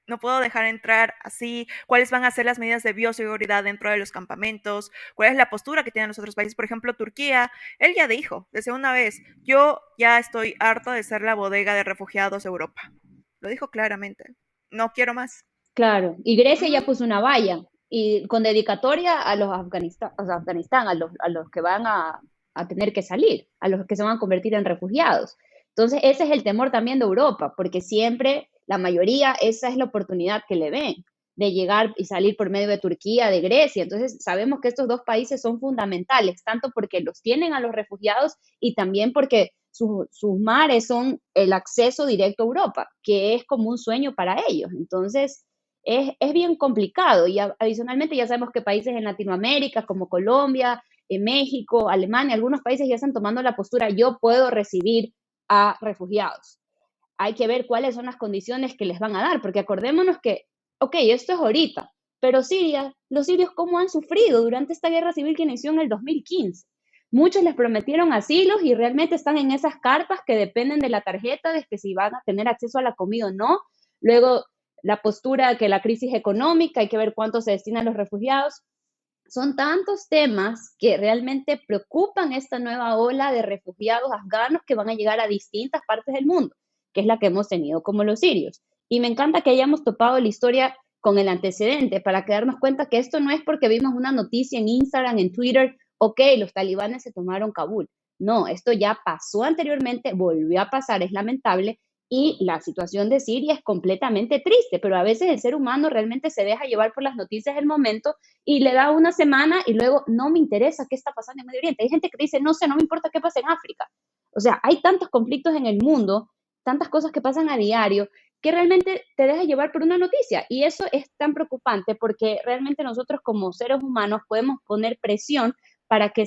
no puedo dejar entrar así, cuáles van a ser las medidas de bioseguridad dentro de los campamentos, cuál es la postura que tienen los otros países. Por ejemplo, Turquía, él ya dijo desde una vez, yo ya estoy harto de ser la bodega de refugiados de Europa. Lo dijo claramente, no quiero más. Claro, y Grecia ya Ujú. puso una valla y con dedicatoria a los Afganistán, o sea, Afganistán, a los que van a tener que salir, a los que se van a convertir en refugiados. Entonces, ese es el temor también de Europa, porque siempre, la mayoría, esa es la oportunidad que le ven de llegar y salir por medio de Turquía, de Grecia. Entonces, sabemos que estos dos países son fundamentales, tanto porque los tienen a los refugiados y también porque sus mares son el acceso directo a Europa, que es como un sueño para ellos. Entonces, es bien complicado y adicionalmente ya sabemos que países en Latinoamérica como Colombia, México, Alemania, algunos países ya están tomando la postura, yo puedo recibir a refugiados. Hay que ver cuáles son las condiciones que les van a dar, porque acordémonos que, ok, esto es ahorita, pero Siria, los sirios cómo han sufrido durante esta guerra civil que inició en el 2015. Muchos les prometieron asilos y realmente están en esas carpas que dependen de la tarjeta, de que si van a tener acceso a la comida o no. Luego, la postura que la crisis económica, hay que ver cuánto se destina a los refugiados. Son tantos temas que realmente preocupan esta nueva ola de refugiados afganos que van a llegar a distintas partes del mundo, que es la que hemos tenido como los sirios. Y me encanta que hayamos topado la historia con el antecedente para que darnos cuenta que esto no es porque vimos una noticia en Instagram, en Twitter, ok, los talibanes se tomaron Kabul. No, esto ya pasó anteriormente, volvió a pasar, es lamentable, y la situación de Siria es completamente triste, pero a veces el ser humano realmente se deja llevar por las noticias del momento y le da una semana y luego no me interesa qué está pasando en Medio Oriente. Hay gente que dice, no sé, no me importa qué pasa en África. O sea, hay tantos conflictos en el mundo, tantas cosas que pasan a diario, que realmente te deja llevar por una noticia. Y eso es tan preocupante porque realmente nosotros como seres humanos podemos poner presión para que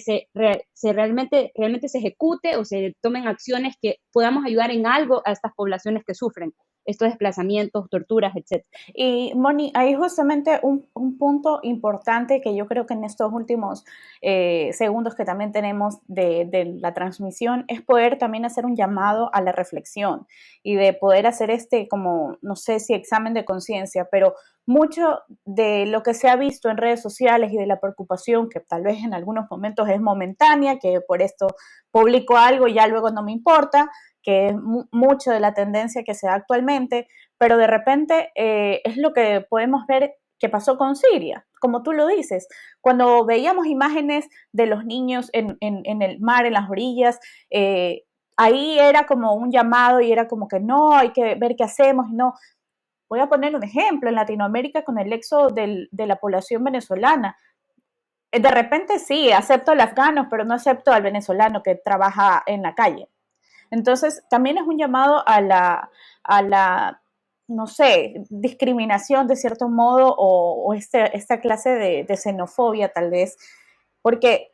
realmente se ejecute o se tomen acciones que podamos ayudar en algo a estas poblaciones que sufren estos desplazamientos, torturas, etc. Y Moni, hay justamente un punto importante que yo creo que en estos últimos segundos que también tenemos de la transmisión es poder también hacer un llamado a la reflexión y de poder hacer como, no sé si examen de conciencia, pero mucho de lo que se ha visto en redes sociales y de la preocupación que tal vez en algunos momentos es momentánea, que por esto publico algo y ya luego no me importa, que es mucho de la tendencia que se da actualmente, pero de repente es lo que podemos ver que pasó con Siria, como tú lo dices, cuando veíamos imágenes de los niños en el mar, en las orillas, ahí era como un llamado y era como que no, hay que ver qué hacemos y no. Voy a poner un ejemplo, en Latinoamérica con el éxodo de la población venezolana. De repente sí, acepto al afgano, pero no acepto al venezolano que trabaja en la calle. Entonces, también es un llamado a la no sé, discriminación de cierto modo o esta clase de xenofobia tal vez, porque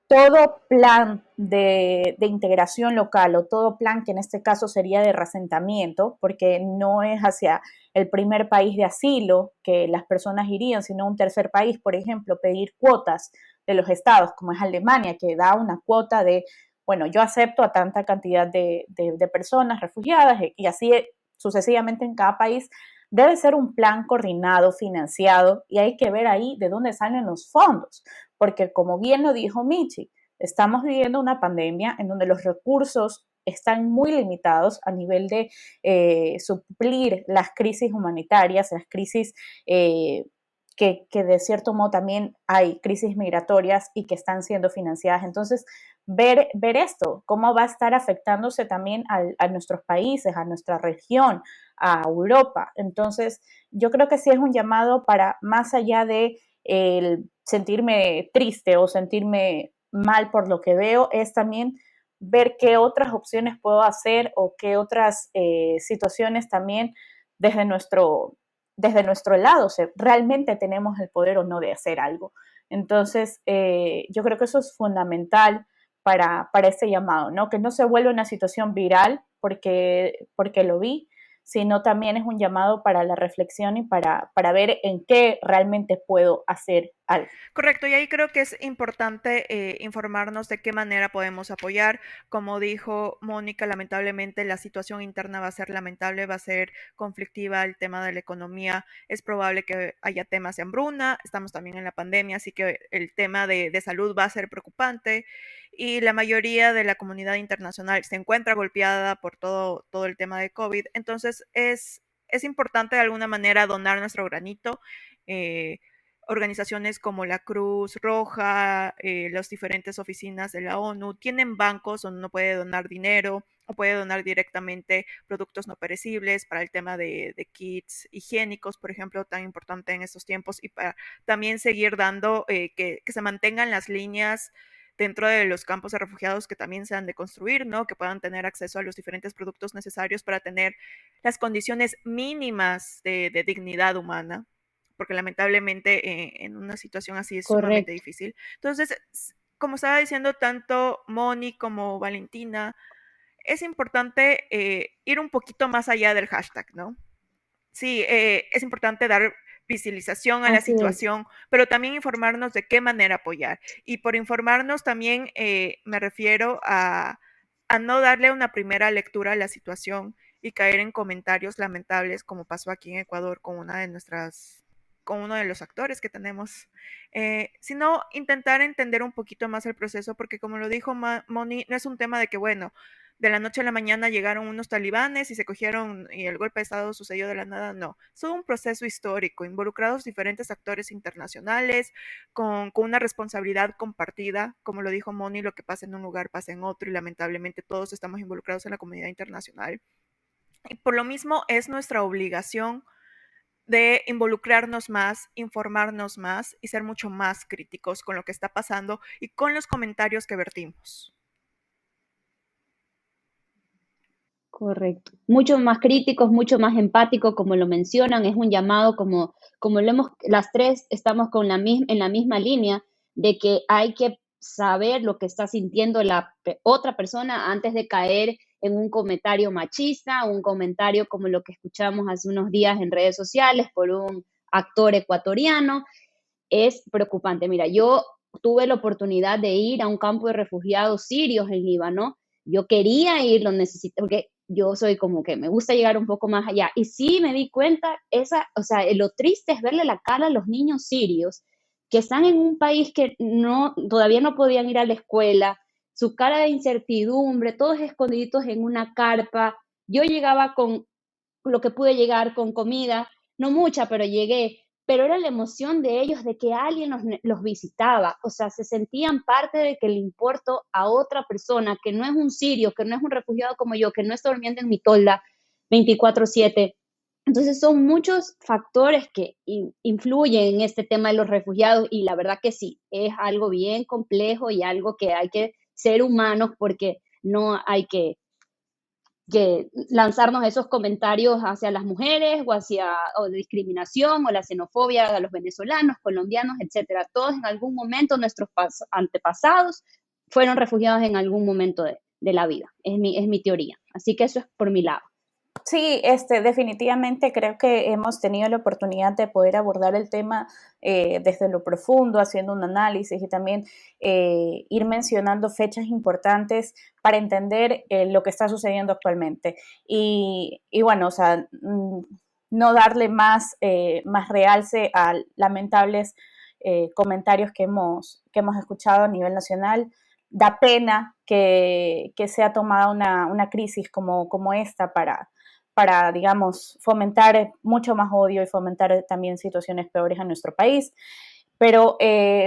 todo plan de integración local o todo plan que en este caso sería de reasentamiento, porque no es hacia el primer país de asilo que las personas irían, sino un tercer país, por ejemplo, pedir cuotas de los estados, como es Alemania, que da una cuota de, bueno, yo acepto a tanta cantidad de personas refugiadas y así sucesivamente en cada país, debe ser un plan coordinado, financiado, y hay que ver ahí de dónde salen los fondos, porque como bien lo dijo Michi, estamos viviendo una pandemia en donde los recursos están muy limitados a nivel de suplir las crisis humanitarias, las crisis que de cierto modo también hay crisis migratorias y que están siendo financiadas. Entonces, ver esto, cómo va a estar afectándose también a nuestros países, a nuestra región, a Europa. Entonces, yo creo que sí es un llamado para más allá de el sentirme triste o sentirme mal por lo que veo, es también ver qué otras opciones puedo hacer o qué otras situaciones también desde nuestro lado, o sea, realmente tenemos el poder o no de hacer algo. Entonces, yo creo que eso es fundamental para este llamado, ¿no? Que no se vuelva una situación viral porque lo vi, sino también es un llamado para la reflexión y para ver en qué realmente puedo hacer algo. Correcto, y ahí creo que es importante informarnos de qué manera podemos apoyar. Como dijo Mónica, lamentablemente la situación interna va a ser lamentable, va a ser conflictiva el tema de la economía. Es probable que haya temas de hambruna, estamos también en la pandemia, así que el tema de salud va a ser preocupante y la mayoría de la comunidad internacional se encuentra golpeada por todo el tema de COVID. Entonces es importante de alguna manera donar nuestro granito. Eh, Organizaciones como la Cruz Roja, las diferentes oficinas de la ONU, tienen bancos donde uno puede donar dinero o puede donar directamente productos no perecibles para el tema de kits higiénicos, por ejemplo, tan importante en estos tiempos, y para también seguir dando que se mantengan las líneas dentro de los campos de refugiados que también se han de construir, ¿no? Que puedan tener acceso a los diferentes productos necesarios para tener las condiciones mínimas de dignidad humana, porque lamentablemente en una situación así es sumamente Correcto, difícil. Entonces, como estaba diciendo tanto Moni como Valentina, es importante ir un poquito más allá del hashtag, ¿no? Sí, es importante dar visibilización a la así es. situación, pero también informarnos de qué manera apoyar. Y por informarnos también me refiero a no darle una primera lectura a la situación y caer en comentarios lamentables como pasó aquí en Ecuador con uno de los actores que tenemos, sino intentar entender un poquito más el proceso, porque como lo dijo Moni, no es un tema de que, bueno, de la noche a la mañana llegaron unos talibanes y se cogieron y el golpe de Estado sucedió de la nada, no. Es todo un proceso histórico, involucrados diferentes actores internacionales, con una responsabilidad compartida, como lo dijo Moni, lo que pasa en un lugar pasa en otro y lamentablemente todos estamos involucrados en la comunidad internacional. Y por lo mismo es nuestra obligación de involucrarnos más, informarnos más y ser mucho más críticos con lo que está pasando y con los comentarios que vertimos. Correcto. Mucho más críticos, mucho más empáticos, como lo mencionan, es un llamado como lo hemos, las tres estamos en la misma línea de que hay que saber lo que está sintiendo otra persona antes de caer en un comentario machista, un comentario como lo que escuchamos hace unos días en redes sociales por un actor ecuatoriano. Es preocupante. Mira, yo tuve la oportunidad de ir a un campo de refugiados sirios en Líbano. Yo quería ir, lo necesité, porque yo soy como que me gusta llegar un poco más allá. Y sí me di cuenta, o sea, lo triste es verle la cara a los niños sirios que están en un país que todavía no podían ir a la escuela, su cara de incertidumbre, todos escondiditos en una carpa. Yo llegaba con lo que pude llegar con comida, no mucha, pero llegué, pero era la emoción de ellos de que alguien los visitaba, o sea, se sentían parte de que le importó a otra persona, que no es un sirio, que no es un refugiado como yo, que no está durmiendo en mi tolda 24/7. Entonces son muchos factores que influyen en este tema de los refugiados y la verdad que sí, es algo bien complejo y algo que hay que ser humanos porque no hay que lanzarnos esos comentarios hacia las mujeres o hacia o de discriminación o la xenofobia a los venezolanos, colombianos, etcétera. Todos en algún momento, nuestros antepasados fueron refugiados en algún momento de la vida. Es mi teoría. Así que eso es por mi lado. Sí, definitivamente creo que hemos tenido la oportunidad de poder abordar el tema desde lo profundo, haciendo un análisis y también ir mencionando fechas importantes para entender lo que está sucediendo actualmente. Y bueno, o sea, no darle más realce a lamentables comentarios que hemos escuchado a nivel nacional. Da pena que sea tomada una crisis como esta para, digamos, fomentar mucho más odio y fomentar también situaciones peores en nuestro país. Pero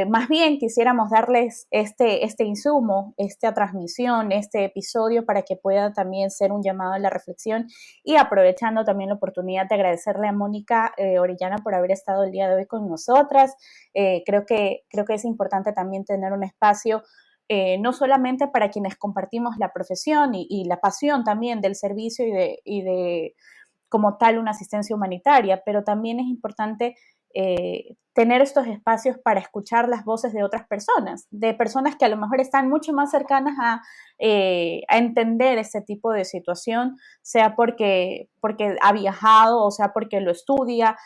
más bien quisiéramos darles este insumo, esta transmisión, este episodio para que pueda también ser un llamado a la reflexión y aprovechando también la oportunidad de agradecerle a Mónica Orellana por haber estado el día de hoy con nosotras. Creo que es importante también tener un espacio no solamente para quienes compartimos la profesión y la pasión también del servicio y de como tal una asistencia humanitaria, pero también es importante tener estos espacios para escuchar las voces de otras personas, de personas que a lo mejor están mucho más cercanas a entender este tipo de situación, sea porque ha viajado, o sea porque lo estudia,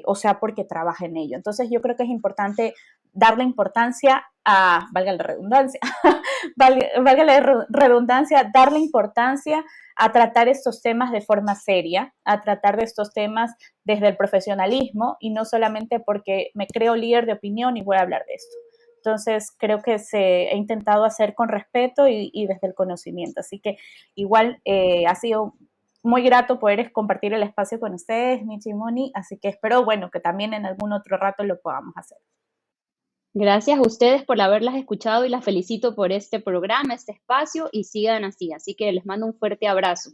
o sea porque trabaja en ello. Entonces yo creo que es importante darle importancia a, valga la redundancia, valga la redundancia, darle importancia a tratar estos temas de forma seria, a tratar de estos temas desde el profesionalismo y no solamente porque me creo líder de opinión y voy a hablar de esto. Entonces, creo que se ha intentado hacer con respeto y desde el conocimiento. Así que igual ha sido muy grato poder compartir el espacio con ustedes, Michi y Moni. Así que espero, bueno, que también en algún otro rato lo podamos hacer. Gracias a ustedes por haberlas escuchado y las felicito por este programa, este espacio y sigan así. Así que les mando un fuerte abrazo.